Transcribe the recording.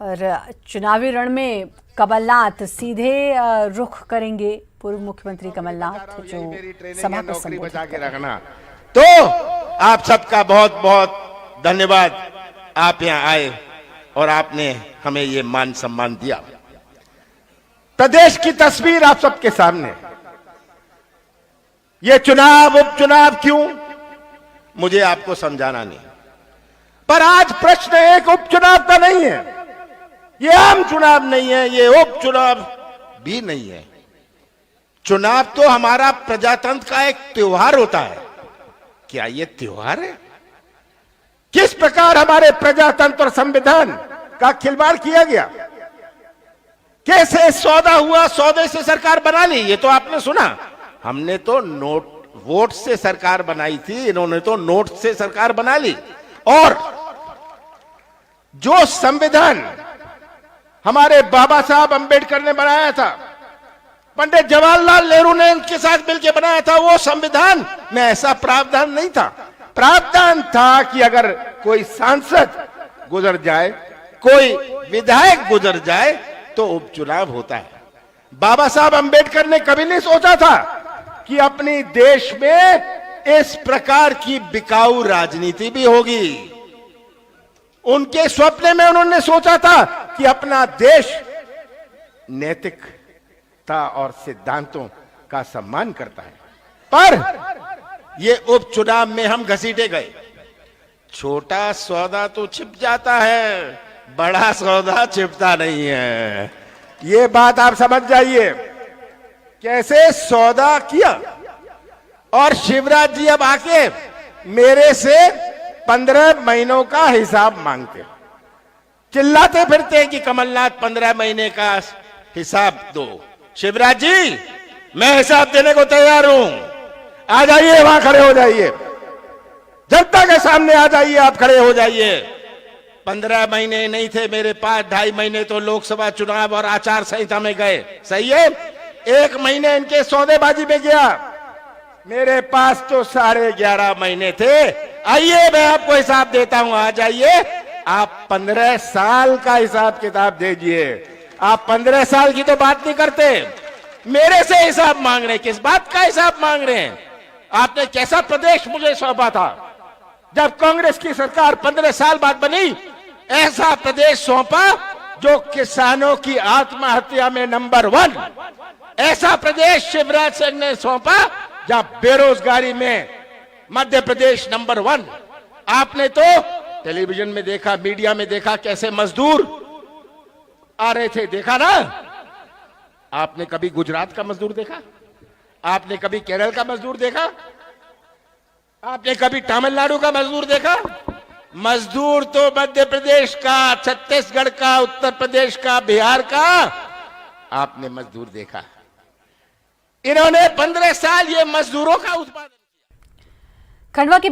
और चुनावी रण में कमलनाथ सीधे रुख करेंगे। पूर्व मुख्यमंत्री कमलनाथ जो सभा को संबोधित बचा के रखना। तो आप सबका बहुत बहुत धन्यवाद। आप यहाँ आए और आपने हमें ये मान सम्मान दिया। प्रदेश की तस्वीर आप सबके सामने। ये चुनाव उपचुनाव क्यों, मुझे आपको समझाना नहीं, पर आज प्रश्न एक उपचुनाव का नहीं है, ये आम चुनाव नहीं है, ये उपचुनाव भी नहीं है। चुनाव तो हमारा प्रजातंत्र का एक त्योहार होता है। क्या ये त्योहार है? किस प्रकार हमारे प्रजातंत्र और संविधान का खिलवाड़ किया गया, कैसे सौदा हुआ, सौदे से सरकार बना ली। ये तो आपने सुना। हमने तो वोट से सरकार बनाई थी, इन्होंने तो नोट से सरकार बना ली। और जो संविधान हमारे बाबा साहब अंबेडकर ने बनाया था, पंडित जवाहरलाल नेहरू ने उनके साथ मिलकर बनाया था, वो संविधान में ऐसा प्रावधान नहीं था। प्रावधान था कि अगर कोई सांसद गुजर जाए, कोई विधायक गुजर जाए तो उपचुनाव होता है। बाबा साहब अंबेडकर ने कभी नहीं सोचा था कि अपनी देश में इस प्रकार की बिकाऊ राजनीति भी होगी। उनके स्वप्न में उन्होंने सोचा था कि अपना देश नैतिकता और सिद्धांतों का सम्मान करता है। पर ये उपचुनाव में हम घसीटे गए। छोटा सौदा तो छिप जाता है, बड़ा सौदा छिपता नहीं है। ये बात आप समझ जाइए। कैसे सौदा किया। और शिवराज जी अब आके मेरे से 15 महीनों का हिसाब मांगते, चिल्लाते फिरते हैं कि कमलनाथ 15 महीने का हिसाब दो। शिवराज जी, मैं हिसाब देने को तैयार हूं। आ जाइए, वहां खड़े हो जाइए, जनता के सामने आ जाइए, आप खड़े हो जाइए। 15 महीने नहीं थे मेरे पास, 2.5 महीने तो लोकसभा चुनाव और आचार संहिता में गए। सही है, 1 महीने इनके सौदेबाजी में गया। मेरे पास तो 11.5 महीने थे। आइए, मैं आपको हिसाब देता हूं, आ जाइए। आप 15 साल का हिसाब किताब दीजिए। आप 15 साल की तो बात नहीं करते, मेरे से हिसाब मांग रहे हैं। किस बात का हिसाब मांग रहे हैं? आपने कैसा प्रदेश मुझे सौंपा था जब कांग्रेस की सरकार 15 साल बाद बनी? ऐसा प्रदेश सौंपा जो किसानों की आत्महत्या में नंबर 1। ऐसा प्रदेश शिवराज सिंह ने सौंपा जहां बेरोजगारी में मध्य प्रदेश नंबर 1। आपने तो टेलीविजन में देखा, मीडिया में देखा, कैसे मजदूर आ रहे थे, देखा ना? आपने कभी गुजरात का मजदूर देखा? आपने कभी केरल का मजदूर देखा? आपने कभी तमिलनाडु का मजदूर देखा? मजदूर तो मध्य प्रदेश का, छत्तीसगढ़ का, उत्तर प्रदेश का, बिहार का आपने मजदूर देखा। इन्होंने 15 साल ये मजदूरों का उत्पादन। खंडवा के